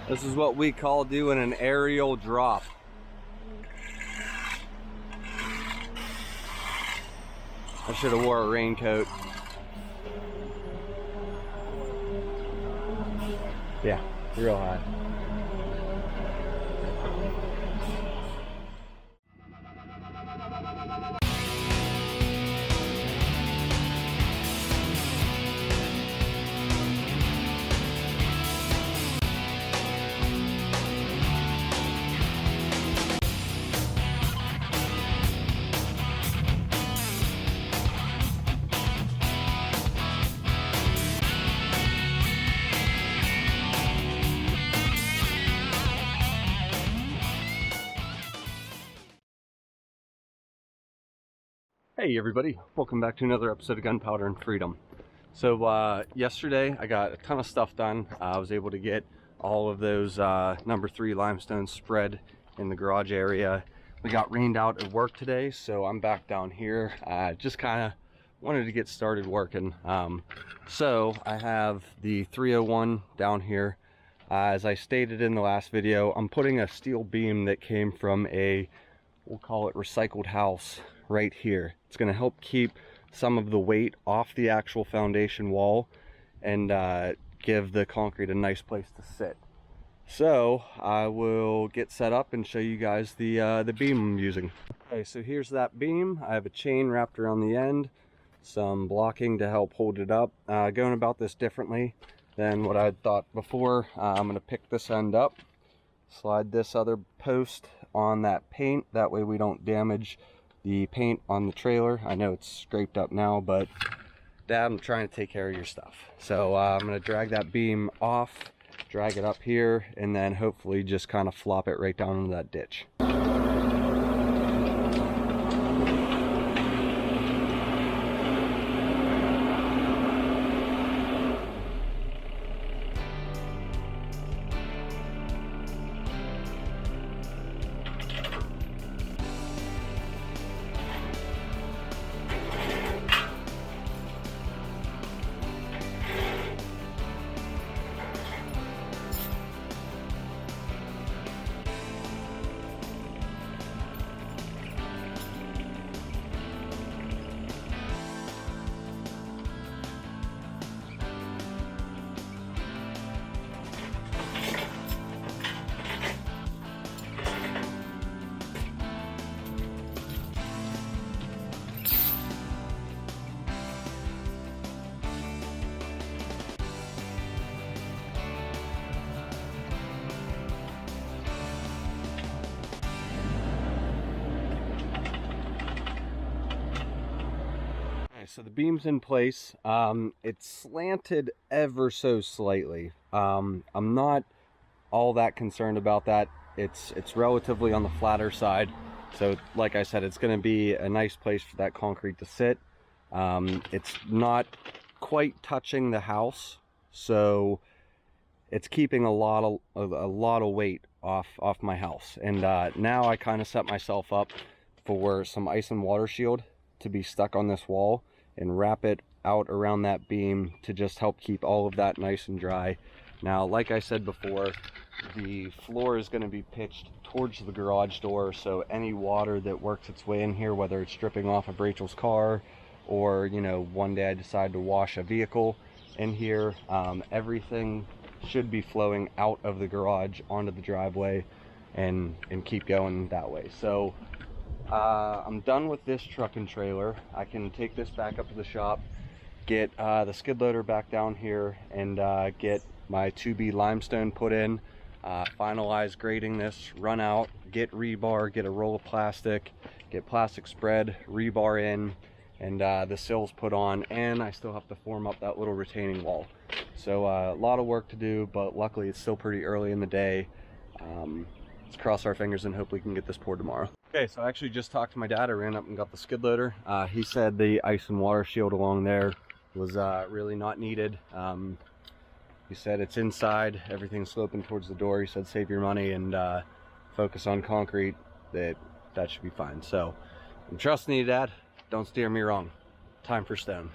This is what we call doing an aerial drop. I should have wore a raincoat. Yeah, real high. Hey everybody, welcome back to another episode of Gunpowder and Freedom. So yesterday I got a ton of stuff done. I was able to get all of those number 3 limestone spread in the garage area. We got rained out at work today, so I'm back down here. Just kind of wanted to get started working. So I have the 301 down here. As I stated in the last video, I'm putting a steel beam that came from a, we'll call it recycled house, right here. It's going to help keep some of the weight off the actual foundation wall and give the concrete a nice place to sit. So I will get set up and show you guys the beam I'm using. Okay, so here's that beam. I have a chain wrapped around the end, some blocking to help hold it up. Going about this differently than what I thought before. I'm going to pick this end up, slide this other post on that paint, that way we don't damage the paint on the trailer. I know it's scraped up now, but Dad, I'm trying to take care of your stuff. So I'm going to drag that beam off, drag it up here, and then hopefully just kind of flop it right down into that ditch. So the beam's in place. It's slanted ever so slightly. I'm not all that concerned about that. It's relatively on the flatter side. So like I said, it's going to be a nice place for that concrete to sit. It's not quite touching the house, so it's keeping a lot of weight off my house. And now I kind of set myself up for some ice and water shield to be stuck on this wall and wrap it out around that beam to just help keep all of that nice and dry. Now, like I said before, the floor is going to be pitched towards the garage door, so any water that works its way in here, whether it's dripping off of Rachel's car or, you know, one day I decide to wash a vehicle in here, everything should be flowing out of the garage onto the driveway and keep going that way. So I'm done with this truck and trailer. I can take this back up to the shop, get the skid loader back down here, and get my 2B limestone put in, finalize grading this, run out, get rebar, get a roll of plastic, get plastic spread, rebar in, and the sills put on, and I still have to form up that little retaining wall. So a lot of work to do, but luckily it's still pretty early in the day. Let's cross our fingers and hope we can get this poured tomorrow. Okay, so I actually just talked to my dad. I ran up and got the skid loader. He said the ice and water shield along there was really not needed. He said it's inside, everything's sloping towards the door. He said save your money and focus on concrete. That should be fine. So I'm trusting you, Dad. Don't steer me wrong. Time for stone.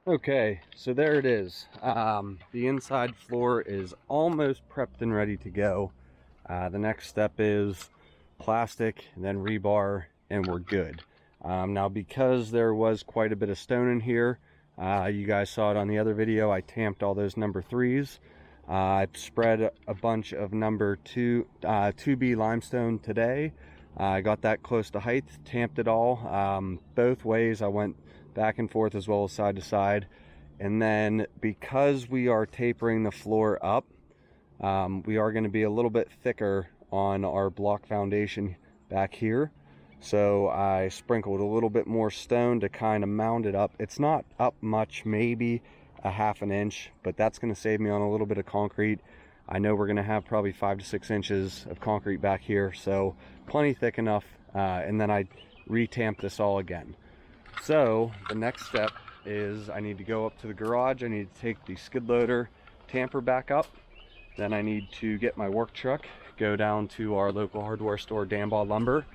Okay, so there it is. The inside floor is almost prepped and ready to go. The next step is plastic and then rebar, and we're good. Now, because there was quite a bit of stone in here, you guys saw it on the other video, I tamped all those number 3s. I spread a bunch of number 2B limestone today. I got that close to height, tamped it all. Both ways I went back and forth as well as side to side. And then because we are tapering the floor up, we are going to be a little bit thicker on our block foundation back here. So I sprinkled a little bit more stone to kind of mound it up. It's not up much, maybe a ½ inch, but that's going to save me on a little bit of concrete. I know we're going to have probably 5 to 6 inches of concrete back here, so plenty thick enough. And then I retamp this all again. So the next step is I need to go up to the garage. I need to take the skid loader tamper back up. Then I need to get my work truck, go down to our local hardware store, Danbaugh Lumber,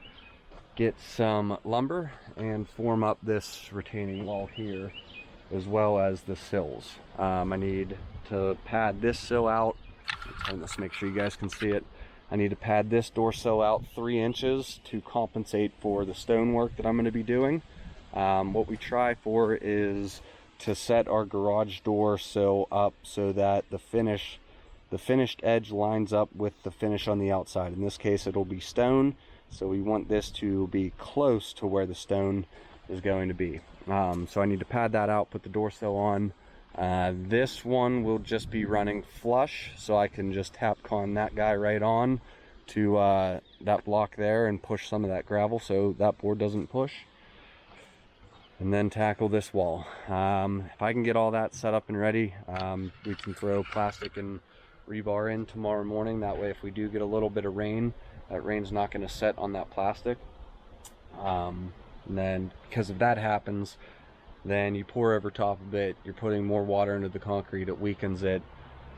get some lumber and form up this retaining wall here, as well as the sills. I need to pad this sill out. Let's make sure you guys can see it. I need to pad this door sill out 3 inches to compensate for the stonework that I'm going to be doing. What we try for is to set our garage door sill up so that the finished edge lines up with the finish on the outside. In this case, it'll be stone, so we want this to be close to where the stone is going to be. So I need to pad that out, put the door sill on. This one will just be running flush, so I can just tap con that guy right on to that block there and push some of that gravel so that board doesn't push. And then tackle this wall. If I can get all that set up and ready, we can throw plastic and rebar in tomorrow morning. That way, if we do get a little bit of rain, that rain's not going to set on that plastic. And then because if that happens, then you pour over top of it, you're putting more water into the concrete, it weakens it.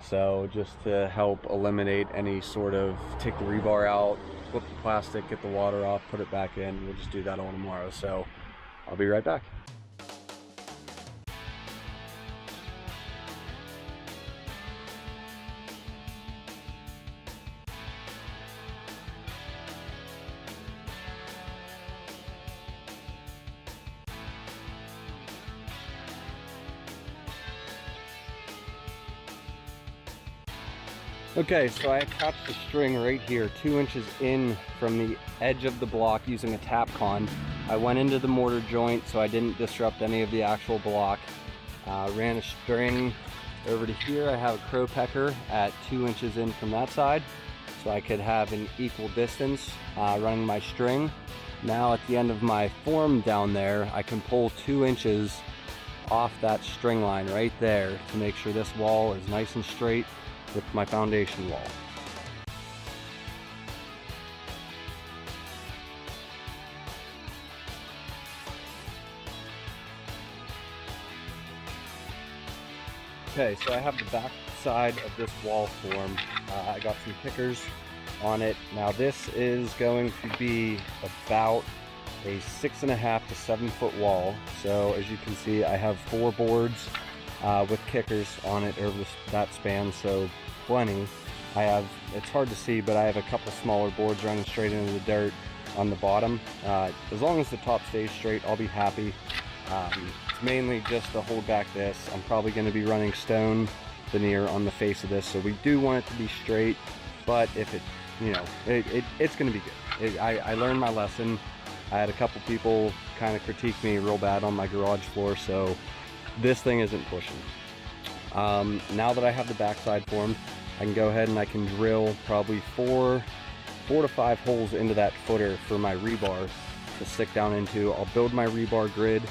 So just to help eliminate any sort of, take the rebar out, flip the plastic, get the water off, put it back in. We'll just do that all tomorrow. So I'll be right back. Okay, so I attached the string right here, 2 inches in from the edge of the block using a tap con. I went into the mortar joint so I didn't disrupt any of the actual block. Ran a string over to here. I have a crow pecker at 2 inches in from that side, so I could have an equal distance running my string. Now at the end of my form down there, I can pull 2 inches off that string line right there to make sure this wall is nice and straight with my foundation wall. Okay, so I have the back side of this wall formed. I got some pickers on it. Now this is going to be about a 6.5 to 7 foot wall. So as you can see, I have 4 boards with kickers on it over that span, so plenty. I have, it's hard to see, but I have a couple smaller boards running straight into the dirt on the bottom. As long as the top stays straight, I'll be happy. It's mainly just to hold back this. I'm probably going to be running stone veneer on the face of this, so we do want it to be straight, but if it, you know, it's going to be good. I learned my lesson. I had a couple people kind of critique me real bad on my garage floor, so this thing isn't pushing. Now that I have the backside formed, I can go ahead and I can drill probably 4 to 5 holes into that footer for my rebar to stick down into. I'll build my rebar grid,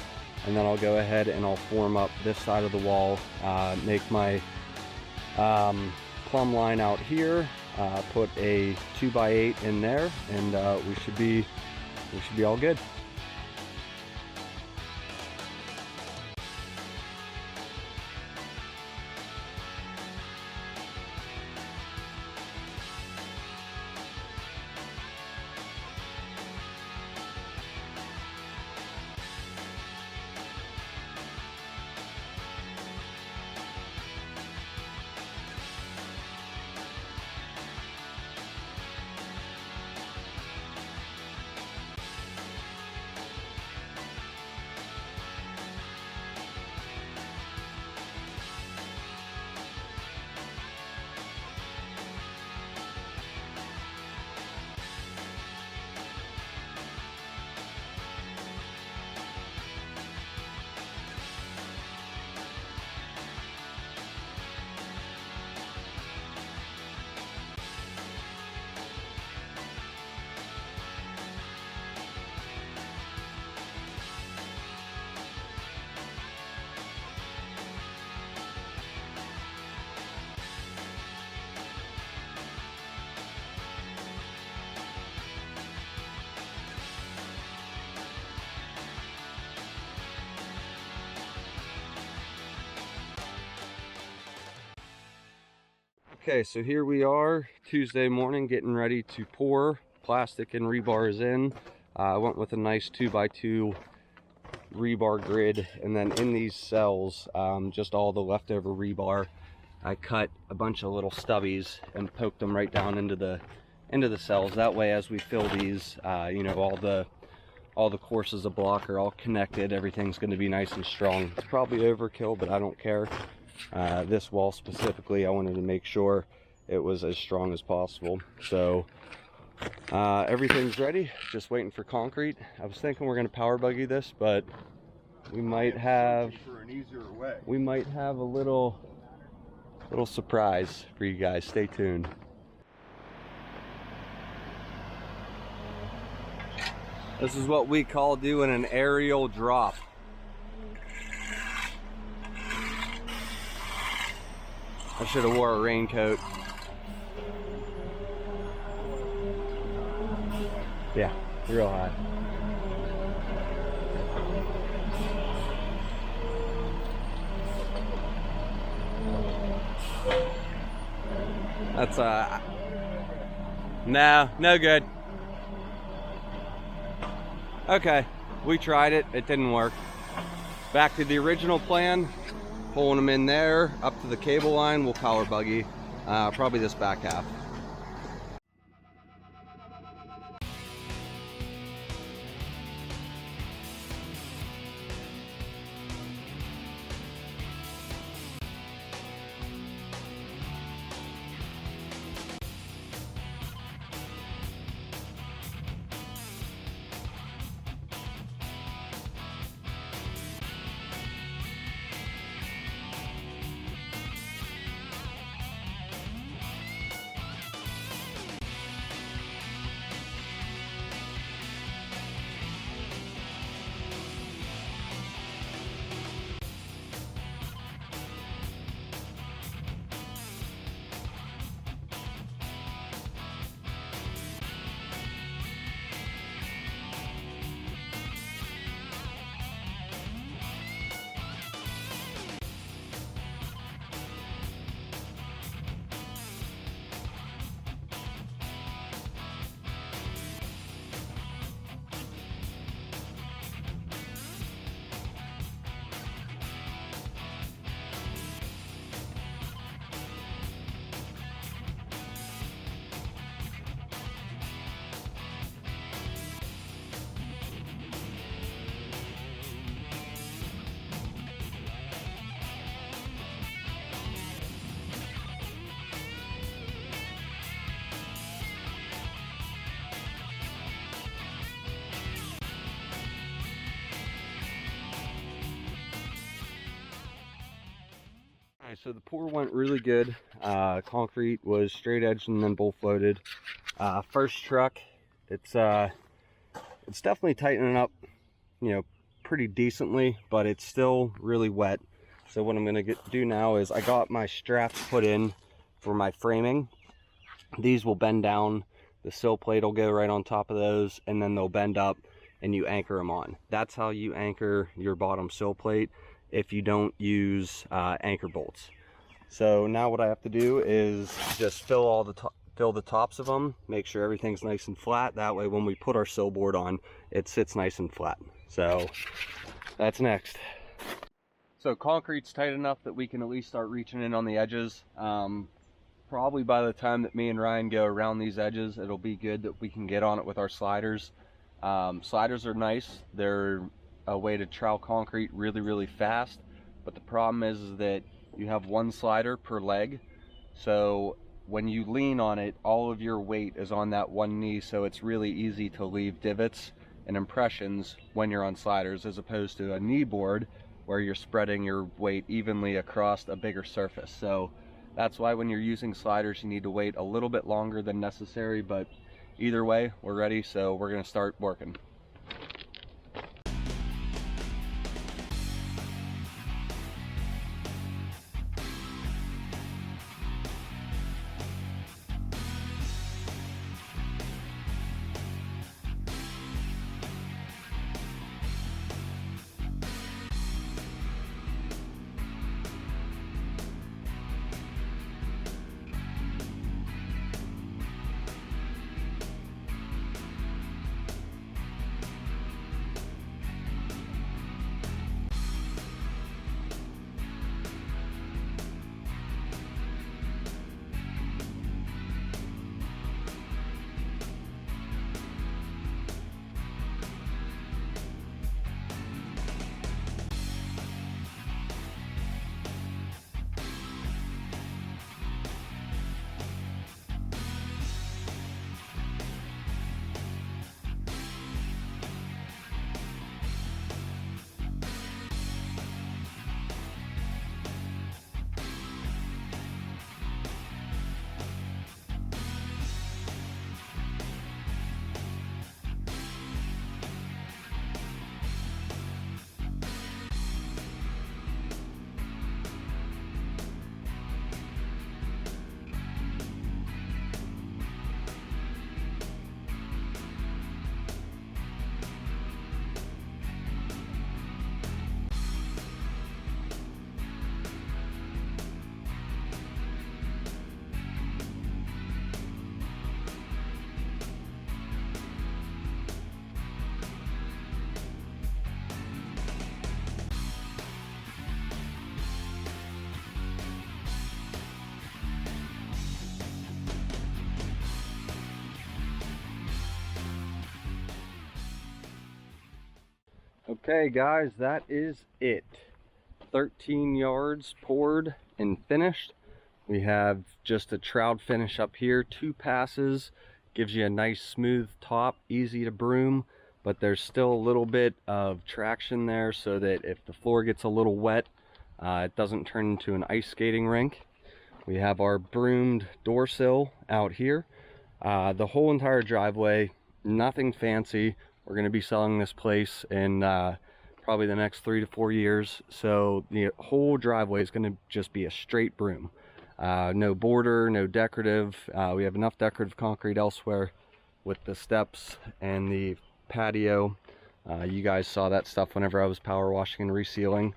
and then I'll go ahead and I'll form up this side of the wall, make my plumb line out here, put a 2x8 in there, and we should be all good. Okay, so here we are Tuesday morning getting ready to pour. Plastic and rebar is in. I went with a nice 2x2 rebar grid, and then in these cells, just all the leftover rebar, I cut a bunch of little stubbies and poked them right down into the cells. That way, as we fill these, you know, all the courses of block are all connected. Everything's going to be nice and strong. It's probably overkill, but I don't care. This wall specifically, I wanted to make sure it was as strong as possible. So everything's ready, just waiting for concrete. I was thinking we're going to power buggy this, but we might have a little surprise for you guys. Stay tuned. This is what we call doing an aerial drop. I should have wore a raincoat. Yeah, real high. That's no good. Okay, we tried it, it didn't work. Back to the original plan, pulling them in there, up to the cable line, we'll power buggy, probably this back half. So the pour went really good. Concrete was straight edged and then bull floated. First truck, it's definitely tightening up, you know, pretty decently, but it's still really wet. So what I'm gonna do now is I got my straps put in for my framing. These will bend down. The sill plate will go right on top of those, and then they'll bend up and you anchor them on. That's how you anchor your bottom sill plate if you don't use anchor bolts. So now what I have to do is just fill the tops of them, make sure everything's nice and flat. That way when we put our sill board on, it sits nice and flat. So that's next. So concrete's tight enough that we can at least start reaching in on the edges. Probably by the time that me and Ryan go around these edges, it'll be good that we can get on it with our sliders. Sliders are nice. They're a way to trowel concrete really, really fast. But the problem is that you have one slider per leg. So when you lean on it, all of your weight is on that one knee. So it's really easy to leave divots and impressions when you're on sliders, as opposed to a knee board where you're spreading your weight evenly across a bigger surface. So that's why when you're using sliders, you need to wait a little bit longer than necessary. But either way, we're ready. So we're gonna start working. Okay guys, that is it. 13 yards poured and finished. We have just a trowel finish up here, 2 passes, gives you a nice smooth top, easy to broom, but there's still a little bit of traction there so that if the floor gets a little wet, it doesn't turn into an ice skating rink. We have our broomed door sill out here. The whole entire driveway, nothing fancy. We're going to be selling this place in probably the next 3 to 4 years, so the whole driveway is going to just be a straight broom. No border, no decorative. We have enough decorative concrete elsewhere with the steps and the patio. You guys saw that stuff whenever I was power washing and resealing.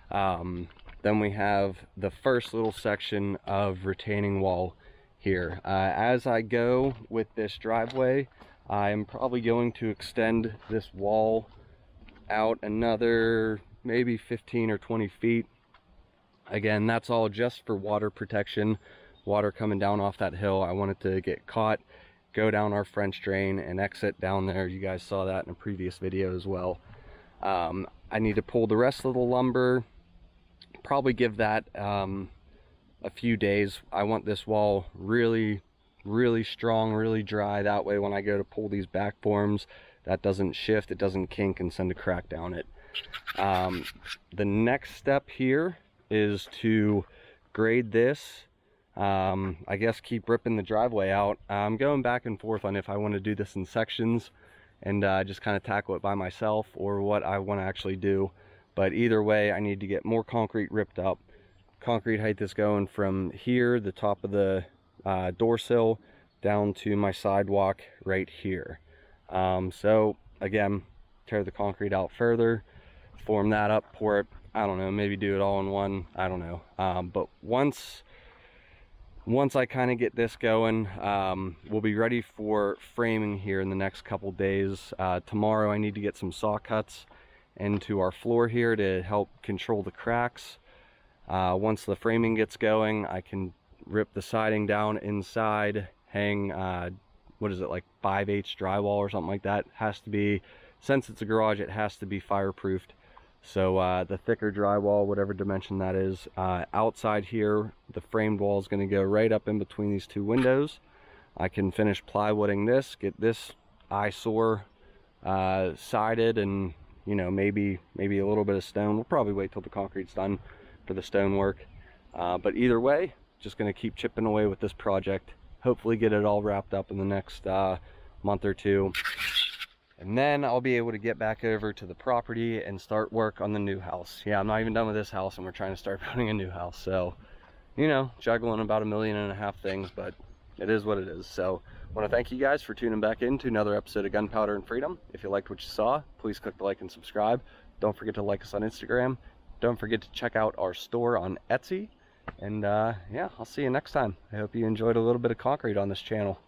Then we have the first little section of retaining wall here. As I go with this driveway, I'm probably going to extend this wall out another maybe 15 or 20 feet. Again, that's all just for water protection. Water coming down off that hill, I want it to get caught, go down our French drain and exit down there. You guys saw that in a previous video as well. I need to pull the rest of the lumber, probably give that a few days. I want this wall really strong, really dry. That way when I go to pull these back forms, that doesn't shift, it doesn't kink and send a crack down it. The next step here is to grade this. I guess keep ripping the driveway out. I'm going back and forth on if I want to do this in sections and just kind of tackle it by myself, or what I want to actually do. But either way, I need to get more concrete ripped up. Concrete height is going from here, the top of the door sill, down to my sidewalk right here. So again, tear the concrete out further, form that up, pour it, I don't know, maybe do it all in one, I don't know. But once I kind of get this going, we'll be ready for framing here in the next couple days. Tomorrow I need to get some saw cuts into our floor here to help control the cracks. Once the framing gets going, I can rip the siding down inside, hang what is it, like 5/8 drywall or something like that. Has to be, since it's a garage, it has to be fireproofed. So the thicker drywall, whatever dimension that is, outside here, the framed wall is going to go right up in between these 2 windows. I can finish plywooding this, get this eyesore sided, and you know, maybe a little bit of stone. We'll probably wait till the concrete's done for the stone work. But either way, just going to keep chipping away with this project. Hopefully get it all wrapped up in the next month or 2. And then I'll be able to get back over to the property and start work on the new house. Yeah, I'm not even done with this house and we're trying to start building a new house. So, you know, juggling about 1.5 million things, but it is what it is. So I want to thank you guys for tuning back in to another episode of Gunpowder and Freedom. If you liked what you saw, please click the like and subscribe. Don't forget to like us on Instagram. Don't forget to check out our store on Etsy. And yeah, I'll see you next time. I hope you enjoyed a little bit of concrete on this channel.